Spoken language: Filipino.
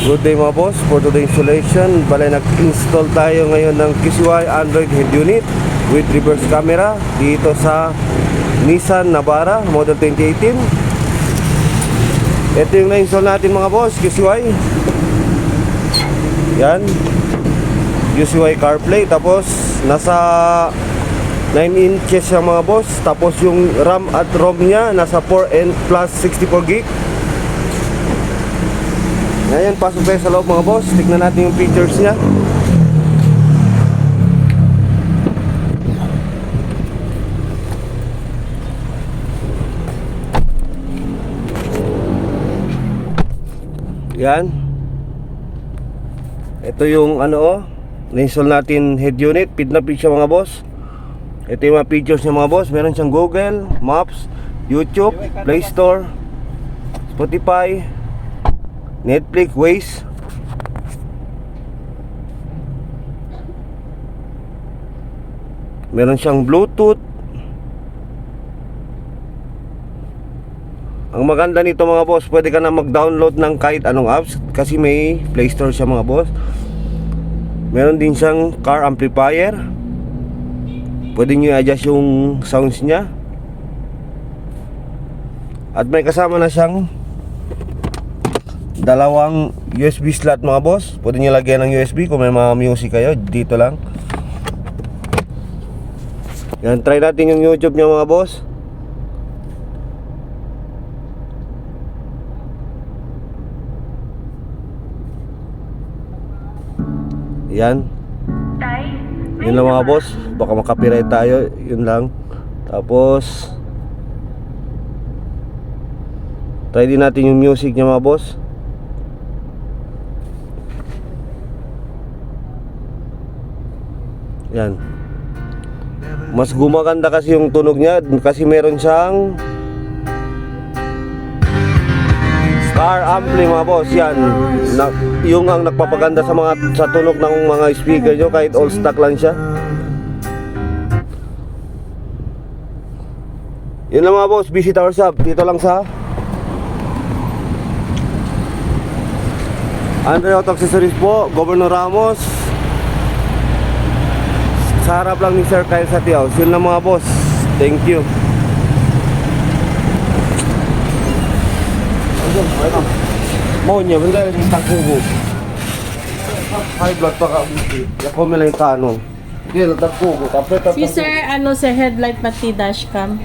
Good day mga boss, for today's installation, bale nag-install tayo ngayon ng KCY Android head unit with reverse camera dito sa Nissan Navara model 2018. Ito yung na-install natin mga boss, KCY. Yan, KCY CarPlay, tapos nasa 9 inches siya mga boss. Tapos yung RAM at ROM nya nasa 4 and plus 64 gig. Ngayon, pasok tayo sa loob mga boss. Tignan natin yung features niya. Yan. Ito yung na-install natin head unit. Feed na feed siya mga boss. Ito yung mga features niya mga boss. Meron siyang Google, Maps, YouTube, Play Store, Spotify, Netflix, Waze. Meron siyang Bluetooth. Ang maganda nito mga boss, pwede ka na mag-download ng kahit anong apps kasi may Play Store siya mga boss. Meron din siyang car amplifier. Pwede nyo i-adjust yung sounds niya. At may kasama na siyang dalawang USB slot mga boss. Pwede nyo lagyan ng USB kung may mga music kayo. Dito lang. Yan, try natin yung YouTube nyo mga boss. Yan. Yun lang mga boss. Baka makapiright tayo. Yun lang. Tapos try din natin yung music niya mga boss. Yan. Mas gumaganda kasi yung tunog niya kasi meron siyang car ampli mga boss. Yan yung ang nagpapaganda sa tunog ng mga speaker nyo kahit all stock lang siya. Yun lang mga boss, visit our shop dito lang sa Android Auto Accessories po, Governor Ramos, sa harap lang ni Sir Kyle Satiao. Yun lang mga boss, thank you. Mau niya, benda yung takbo. High blood pa ka. Ako may lang yung tanong. Hindi, takbo. Si sir, sa headlight pati dashcam?